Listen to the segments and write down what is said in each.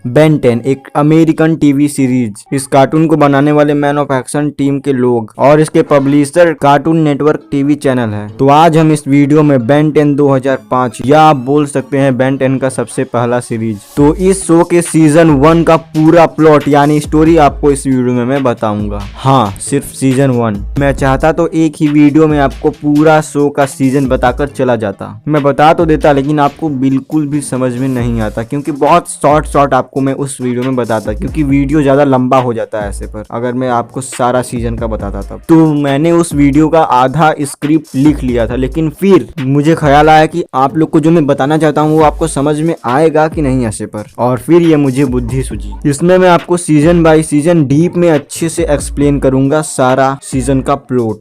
Ben 10 एक American TV series. इस cartoon को बनाने वाले मैन ऑफ एक्शन टीम के लोग और इसके publisher cartoon network TV channel है। तो आज हम इस वीडियो में बेन 10 2005 या आप बोल सकते हैं बेन 10 का सबसे पहला सीरीज, तो इस शो के सीजन 1 का पूरा प्लॉट यानी स्टोरी आपको इस वीडियो में मैं बताऊंगा। हाँ, सिर्फ सीजन 1। मैं चाहता तो एक ही वीडियो में आपको पूरा शो का सीजन बताकर चला जाता, मैं बता तो देता, लेकिन आपको बिल्कुल भी समझ में नहीं आता क्योंकि बहुत शॉर्ट आपको मैं उस वीडियो में बताता, क्योंकि वीडियो ज्यादा लंबा हो जाता है ऐसे पर अगर मैं आपको सारा सीजन का बताता तब। तो मैंने उस वीडियो का आधा स्क्रिप्ट लिख लिया था, लेकिन फिर मुझे ख्याल आया कि आप लोग को जो मैं बताना चाहता हूँ वो आपको समझ में आएगा कि नहीं ऐसे पर, और फिर ये मुझे बुद्धि सूझी। इसमें मैं आपको सीजन बाय सीजन डीप में अच्छे से एक्सप्लेन करूंगा सारा सीजन का प्लॉट,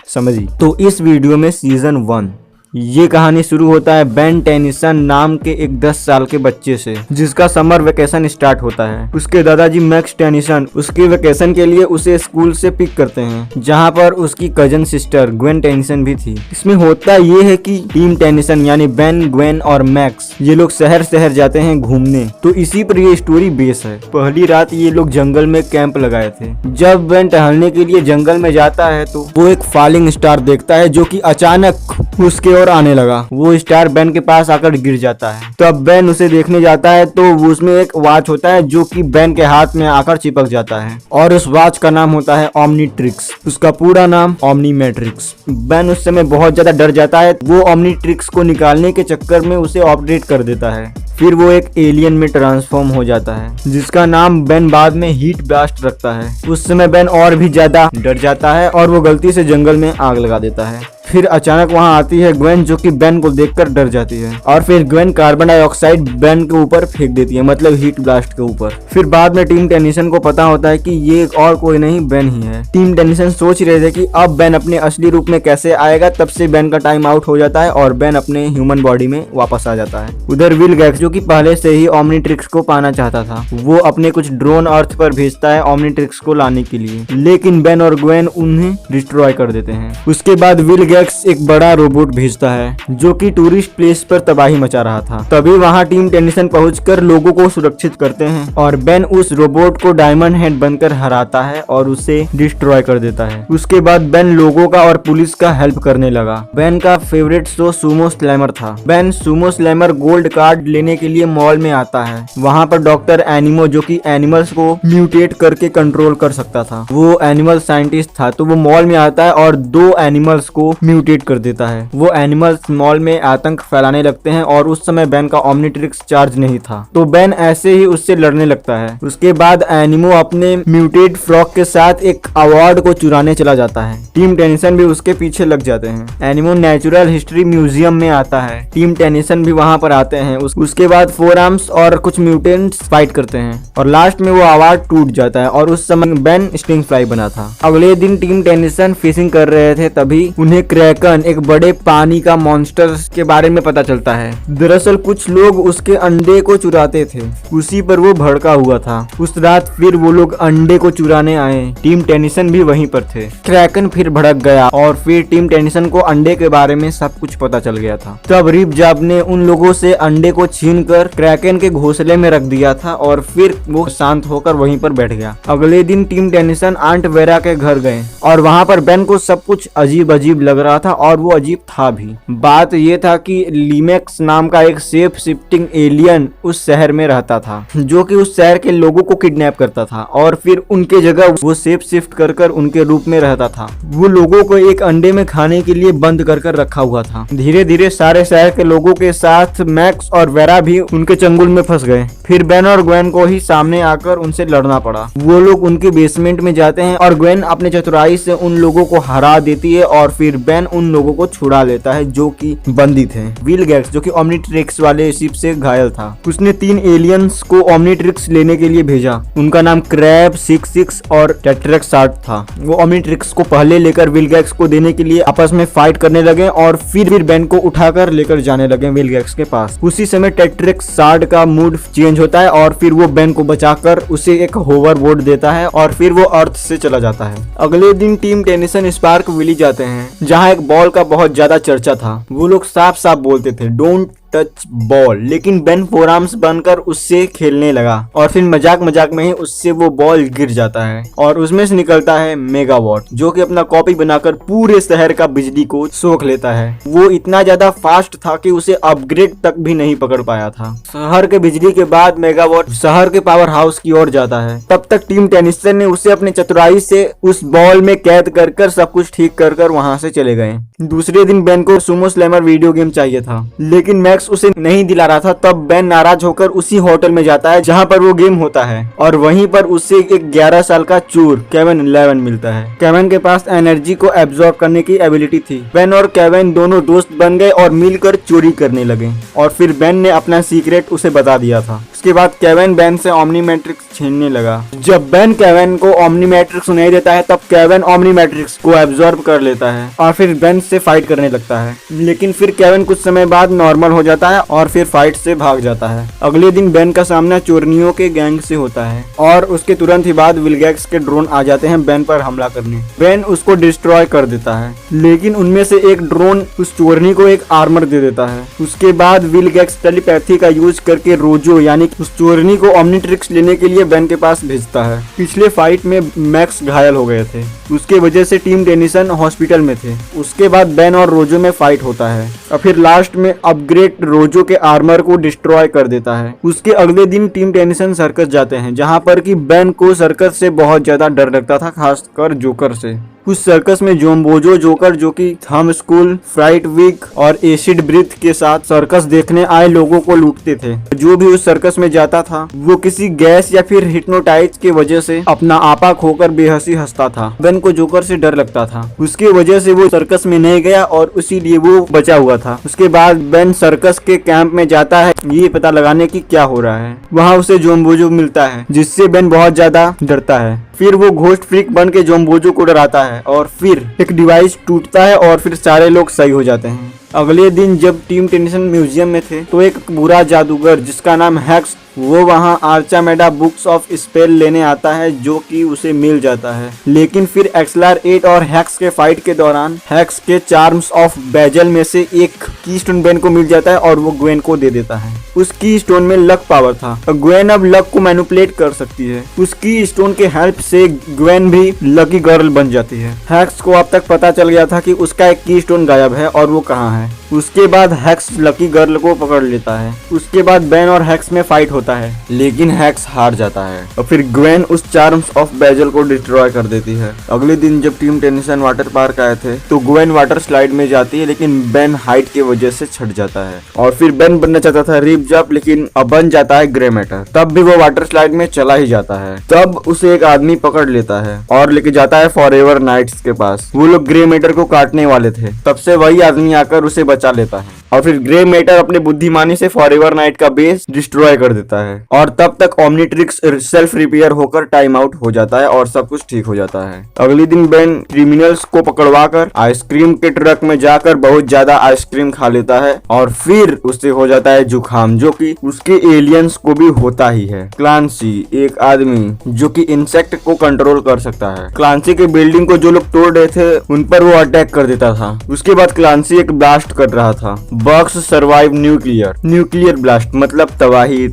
समझी। तो इस वीडियो में सीजन 1 ये कहानी शुरू होता है बेन टेनिसन नाम के एक 10 साल के बच्चे से, जिसका समर वेकेशन स्टार्ट होता है। उसके दादाजी मैक्स टेनिसन उसके वेकेशन के लिए उसे स्कूल से पिक करते हैं, जहां पर उसकी कजन सिस्टर ग्वेन टेनिसन भी थी। इसमें होता ये है कि टीम टेनिसन यानी बेन, ग्वेन और मैक्स ये लोग शहर जाते हैं घूमने। तो इसी पर ये स्टोरी बेस है। पहली रात ये लोग जंगल में कैंप लगाए थे। जब बेन टहलने के लिए जंगल में जाता है तो वो एक फॉलिंग स्टार देखता है जो कि अचानक उसके और आने लगा। वो स्टार बेन के पास आकर गिर जाता है। तो अब बेन उसे देखने जाता है तो उसमें एक वॉच होता है जो कि बेन के हाथ में आकर चिपक जाता है, और उस वॉच का नाम होता है ओमनीट्रिक्स। उसका पूरा नाम ओमनीमेट्रिक्स। बेन उस समय बहुत ज्यादा डर जाता है। वो ओमनीट्रिक्स को निकालने के चक्कर में उसे ऑपरेट कर देता है। फिर वो एक एलियन में ट्रांसफॉर्म हो जाता है, जिसका नाम बेन बाद में हीट ब्लास्ट रखता है। उस समय बेन और भी ज्यादा डर जाता है और वो गलती से जंगल में आग लगा देता है। फिर अचानक वहां आती है ग्वेन, जो कि बेन को देखकर डर जाती है, और फिर ग्वेन कार्बन डाइऑक्साइड बेन के ऊपर फेंक देती है, मतलब हीट ब्लास्ट के ऊपर। फिर बाद में टीम टेनिसन को पता होता है कि ये और कोई नहीं बेन ही है। टीम टेनिसन सोच रहे थे कि अब बेन अपने असली रूप में कैसे आएगा, तब से बेन का टाइम आउट हो जाता है और बेन अपने ह्यूमन बॉडी में वापस आ जाता है। उधर विल गैक्स, जो कि पहले से ही ओमनीट्रिक्स को पाना चाहता था, वो अपने कुछ ड्रोन अर्थ पर भेजता है ओमनीट्रिक्स को लाने के लिए, लेकिन बेन और ग्वेन उन्हें डिस्ट्रॉय कर देते हैं। उसके बाद विल गैक्स एक बड़ा रोबोट भेजता है जो कि टूरिस्ट प्लेस पर तबाही मचा रहा था। तभी वहां टीम टेनिसन पहुंचकर लोगों को सुरक्षित करते हैं, और बेन उस रोबोट को डायमंड हेड बनकर हराता है और उसे डिस्ट्रॉय कर देता है। उसके बाद बेन लोगों का और पुलिस का हेल्प करने लगा। बेन का फेवरेट शो सुमो स्लैमर था। Ben Sumo slammer gold card लेने के लिए मॉल में आता है। वहां पर डॉक्टर एनिमो, जो कि एनिमल्स को म्यूटेट करके कंट्रोल कर सकता था, वो एनिमल साइंटिस्ट था। तो वो मॉल में आता है और 2 एनिमल्स को म्यूटेट कर देता है। वो एनिमल्स मॉल में आतंक फैलाने लगते हैं, और उस समय बेन का ओमनीट्रिक्स चार्ज नहीं था, तो बेन ऐसे ही उससे लड़ने लगता है। उसके बाद एनिमो अपने म्यूटेट फ्रॉग के साथ एक अवार्ड को चुराने चला जाता है। टीम टेनिसन भी उसके पीछे लग जाते हैं। एनिमो नेचुरल हिस्ट्री म्यूजियम में आता है। टीम टेनिसन भी वहां पर आते हैं। उसके बाद 4 आर्म्स और कुछ म्यूटेंट्स फाइट करते हैं, और लास्ट में वो अवार्ड टूट जाता है, और उस समय बेन स्टिंग फ्लाई बना था। अगले दिन टीम टेनिसन फिशिंग कर रहे थे, तभी उन्हें क्रैकन, एक बड़े पानी का मॉन्स्टर के बारे में पता चलता है। दरअसल कुछ लोग उसके अंडे को चुराते थे, उसी पर वो भड़का हुआ था। उस रात फिर वो लोग अंडे को चुराने आए। टीम टेनिसन भी वहीं पर थे। क्रैकन फिर भड़क गया, और फिर टीम टेनिसन को अंडे के बारे में सब कुछ पता चल गया था। तब रिप जॉब ने उन लोगों से अंडे को छीनकर क्रैकन के घोंसले में रख दिया था, और फिर वो शांत होकर वहीं पर बैठ गया। अगले दिन टीम टेनिसन आंट वेरा के घर गए, और वहां पर बेन को सब कुछ अजीब अजीब लग रहा था, और वो अजीब था भी। बात ये था कि लीमेक्स नाम का एक शेप शिफ्टिंग एलियन उस शहर में रहता था, जो कि उस शहर के लोगों को किडनैप करता था, और फिर उनके जगह वो शेप शिफ्ट कर उनके रूप में रहता था। वो लोगों को एक अंडे में खाने के लिए बंद कर रखा हुआ था। धीरे धीरे सारे शहर के लोगों के साथ मैक्स और वेरा भी उनके चंगुल में फंस गए। फिर बेन और ग्वेन को ही सामने आकर उनसे लड़ना पड़ा। वो लोग उनके बेसमेंट में जाते हैं, और ग्वेन अपने चतुराई से उन लोगों को हरा देती है, और फिर बेन उन लोगों को छुड़ा लेता है जो कि बंदी थे। विल गैक्स, जो कि ओमनीट्रिक्स वाले शिप से घायल था, उसने 3 एलियंस को ओमनीट्रिक्स लेने के लिए भेजा। उनका नाम क्रैब, 66 और टेट्रेक्साट था। वो ओमनीट्रिक्स को पहले लेकर विल गैक्स को देने के लिए आपस में फाइट करने लगे, और फिर बेन को उठाकर लेकर जाने लगे विल गैक्स के पास। उसी समय टेट्रेक्साट का मूड चेंज होता है, और फिर वो बेन को बचाकर उसे एक होवर बोर्ड देता है, और फिर वो अर्थ से चला जाता है। अगले दिन टीम टेनिसन स्पार्क विली जाते हैं, जहाँ एक बॉल का बहुत ज्यादा चर्चा था। वो लोग साफ साफ बोलते थे, डोंट टच बॉल, लेकिन बेन फोरआर्म्स बनकर उससे खेलने लगा और फिर मजाक मजाक में ही उससे वो बॉल गिर जाता है और उसमें से निकलता है मेगावॉट, जो कि अपना कॉपी बनाकर पूरे शहर का बिजली को सोख लेता है। वो इतना ज्यादा फास्ट था कि उसे अपग्रेड तक भी नहीं पकड़ पाया था। शहर के बिजली के बाद मेगावॉट शहर के पावर हाउस की ओर जाता है। तब तक टीम टेनिसन ने उसे अपने चतुराई से उस बॉल में कैद कर कर सब कुछ ठीक कर कर वहां से चले गए। दूसरे दिन बेन को सुमो स्लैमर वीडियो गेम चाहिए था, लेकिन मैक्स उसे नहीं दिला रहा था। तब बेन नाराज होकर उसी होटल में जाता है जहां पर वो गेम होता है और वहीं पर उसे एक 11 साल का चोर केविन 11 मिलता है। केविन के पास एनर्जी को एब्जॉर्ब करने की एबिलिटी थी। बेन और केविन दोनों दोस्त बन गए और मिलकर चोरी करने लगे और फिर बेन ने अपना सीक्रेट उसे बता दिया था। उसके बाद केविन बेन से ओमनी मैट्रिक्स छीनने लगा। जब बेन केविन को ओमनी मैट्रिक्स सुनाई देता है तब केविन ओमनी मैट्रिक्स को एब्जॉर्ब कर लेता है और फिर बेन से फाइट करने लगता है, लेकिन फिर केविन कुछ समय बाद नॉर्मल हो जाता है और फिर फाइट से भाग जाता है। अगले दिन बेन का सामना चोरनियों के गैंग से होता है और उसके तुरंत ही बाद विलगैक्स के ड्रोन आ जाते हैं बेन पर हमला करने। बेन उसको डिस्ट्रॉय कर देता है, लेकिन उनमें से एक ड्रोन उस चोरनी को एक आर्मर दे देता है। उसके बाद विलगैक्स टेलीपैथी का यूज करके रोजो यानी उस चोरनी को ओमनीट्रिक्स लेने के लिए बेन के पास भेजता है। पिछले फाइट में मैक्स घायल हो गए थे, उसके वजह से टीम टेनिसन हॉस्पिटल में थे। उसके बाद बेन और रोजो में फाइट होता है और फिर लास्ट में अपग्रेड रोजो के आर्मर को डिस्ट्रॉय कर देता है। उसके अगले दिन टीम टेनिसन सर्कस जाते हैं, जहां पर कि बेन को सर्कस से बहुत ज्यादा डर लगता था, खासकर जोकर से। उस सर्कस में जोम्बोजो जोकर, जो कि थंब स्कूल, फ्राइट विक और एसिड ब्रीथ के साथ सर्कस देखने आए लोगों को लूटते थे। जो भी उस सर्कस में जाता था वो किसी गैस या फिर हिप्नोटाइज के वजह से अपना आपा खोकर बेहसी हंसता था। बेन को जोकर से डर लगता था, उसकी वजह से वो सर्कस में नहीं गया और इसीलिए वो बचा हुआ था। उसके बाद बेन सर्कस के कैंप में जाता है ये पता लगाने की क्या हो रहा है। वहाँ उसे जोम्बोजो मिलता है, जिससे बेन बहुत ज्यादा डरता है। फिर वो घोस्ट फ्रीक बन के जोम्बोजो को डराता है और फिर एक डिवाइस टूटता है और फिर सारे लोग सही हो जाते हैं। अगले दिन जब टीम टेनिसन म्यूजियम में थे तो एक बुरा जादूगर जिसका नाम हैक्स, वो वहां आर्चामेडा बुक्स ऑफ स्पेल लेने आता है, जो कि उसे मिल जाता है। लेकिन फिर एक्सलर 8 और हैक्स के फाइट के दौरान हैक्स के चार्म्स ऑफ बेजल में से एक कीस्टोन बेन को मिल जाता है और वो ग्वेन को दे देता है। उस की स्टोन में लक पावर था, ग्वेन अब लक को मैनिपुलेट कर सकती है। उस की स्टोन के हेल्प से ग्वेन भी लकी गर्ल बन जाती है। हैक्स को अब तक पता चल गया था कि उसका एक की स्टोन गायब है और वो कहाँ है। उसके बाद हैक्स लकी गर्ल को पकड़ लेता है। उसके बाद बेन और हैक्स में फाइट होता है, लेकिन हैक्स हार जाता है और फिर ग्वेन उस चार्म्स ऑफ बेजल को डिस्ट्रॉय कर देती है। अगले दिन जब टीम टेनिसन वाटर पार्क आए थे तो ग्वेन वाटर स्लाइड में जाती है, लेकिन बेन हाइट की वजह से छट जाता है और फिर बेन बनना चाहता था रिप जॉब, लेकिन अब बन जाता है ग्रे मैटर। तब भी वो वाटर स्लाइड में चला ही जाता है। तब उसे एक आदमी पकड़ लेता है और लेके जाता है फॉरएवर नाइट्स के पास। वो लोग ग्रे मैटर को काटने वाले थे, तब से वही आदमी आकर उसे बचा लेता है और फिर ग्रे मैटर अपने बुद्धिमानी से फॉरएवर नाइट का बेस डिस्ट्रॉय कर देता है और तब तक ओमनीट्रिक्स सेल्फ रिपेयर होकर टाइम आउट हो जाता है और सब कुछ ठीक हो जाता है। अगले दिन बेन क्रिमिनल्स को पकड़वाकर आइसक्रीम के ट्रक में जाकर बहुत ज्यादा आइसक्रीम खा लेता है और फिर उससे हो जाता है जुकाम, जो कि उसके एलियंस को भी होता ही है। क्लांसी एक आदमी जो कि इंसेक्ट को कंट्रोल कर सकता है। क्लांसी के बिल्डिंग को जो लोग तोड़ रहे थे उन पर वो अटैक कर देता था। उसके बाद क्लांसी एक ब्लास्ट कर रहा था, बॉक्स सर्वाइव न्यूक्लियर ब्लास्ट, मतलब तबाही।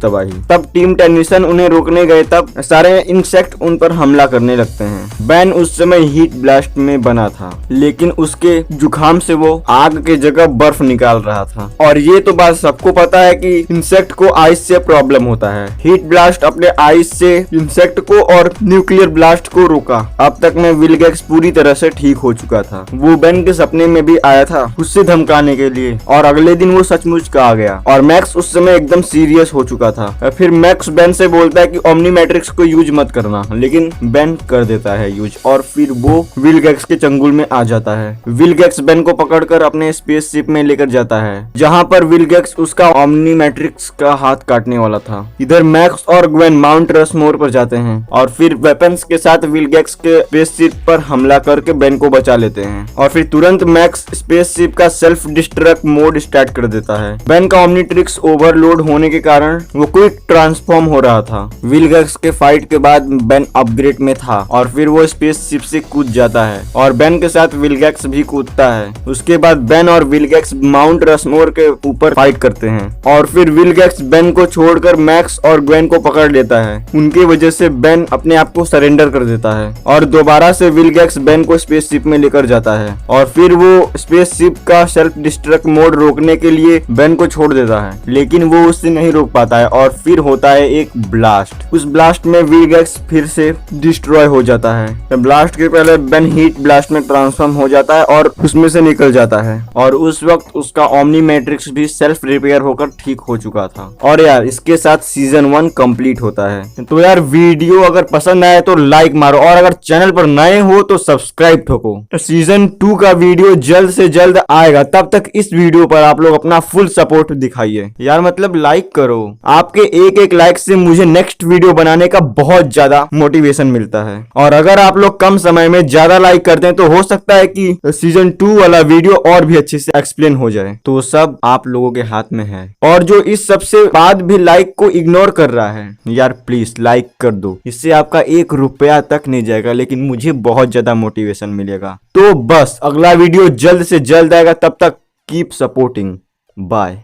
तब टीम टेनिसन उन्हें रोकने गए, तब सारे इंसेक्ट उन पर हमला करने लगते हैं। बेन उस समय हीट ब्लास्ट में बना था, लेकिन उसके जुकाम से वो आग के जगह बर्फ निकाल रहा था। और ये तो बात सबको पता है कि इंसेक्ट को आइस से प्रॉब्लम होता है। हीट ब्लास्ट अपने आइस से इंसेक्ट को और न्यूक्लियर ब्लास्ट को रोका। अब तक में विलगैक्स पूरी तरह से ठीक हो चुका था। वो बेन के सपने में भी आया था उससे धमकाने के लिए और अगले दिन वो सचमुच का आ गया और मैक्स उस समय एकदम सीरियस हो चुका था। फिर मैक्स बेन से बोलता है कि ओमनी मैट्रिक्स को यूज मत करना, लेकिन बेन कर देता है यूज और फिर वो विलगैक्स के चंगुल में आ जाता है। विलगैक्स बेन को पकड़कर अपने स्पेसशिप में लेकर जाता है, जहां पर विलगैक्स उसका ओमनी मैट्रिक्स का हाथ काटने वाला था। इधर मैक्स और ग्वेन माउंट रशमोर पर जाते हैं और फिर वेपन्स के साथ विलगैक्स के स्पेसशिप पर हमला करके बेन को बचा लेते हैं और फिर तुरंत मैक्स स्पेसशिप का सेल्फ डिस्ट्रक्ट मोड स्टार्ट कर देता है। बेन का ओमनीट्रिक्स ओवरलोड होने के कारण वो क्विक ट्रांसफॉर्म हो रहा था। विलगैक्स के फाइट के बाद बेन अपग्रेड में था और फिर वो स्पेसशिप से कूद जाता है और बेन के साथ विलगैक्स भी कूदता है। उसके बाद बेन और विलगैक्स माउंट रशमोर के ऊपर फाइट करते हैं और फिर विलगैक्स बेन को छोड़कर मैक्स और ग्वेन को पकड़ लेता है। उनकी वजह से बेन अपने आप को सरेंडर कर देता है और दोबारा से विलगैक्स बेन को स्पेसशिप में लेकर जाता है और फिर वो स्पेसशिप का सेल्फ डिस्ट्रक्ट मोड रोकने के लिए बेन को छोड़ देता है, लेकिन वो उससे नहीं रोक पाता है और फिर होता है एक ब्लास्ट। उस ब्लास्ट में विलगैक्स फिर से डिस्ट्रॉय हो जाता है। ब्लास्ट के पहले बेन हीट ब्लास्ट में ट्रांसफॉर्म हो जाता है और उसमें से निकल जाता है और उस वक्त उसका ओमनी मैट्रिक्स भी सेल्फ रिपेयर होकर ठीक हो चुका था। और यार इसके साथ सीजन 1 कंप्लीट होता है। तो यार वीडियो अगर पसंद आए तो लाइक मारो और अगर चैनल पर नए हो तो सब्सक्राइब ठोको। तो सीजन 2 का वीडियो जल्द से जल्द आएगा, तब तक इस वीडियो पर आप लोग अपना फुल सपोर्ट दिखाइए यार, मतलब लाइक करो। आपके एक एक लाइक से मुझे नेक्स्ट वीडियो बनाने का बहुत ज्यादा मोटिवेशन मिलता है और अगर आप लोग कम समय में ज्यादा लाइक करते हैं तो हो सकता है कि सीजन 2 वाला वीडियो और भी अच्छे से एक्सप्लेन हो जाए। तो सब आप लोगों के हाथ में है। और जो इस सबसे बाद भी लाइक को इग्नोर कर रहा है यार, प्लीज लाइक कर दो। इससे आपका 1 रुपया तक नहीं जाएगा, लेकिन मुझे बहुत ज्यादा मोटिवेशन मिलेगा। तो बस अगला वीडियो जल्द से जल्द आएगा, तब तक कीप सपोर्टिंग। बाय।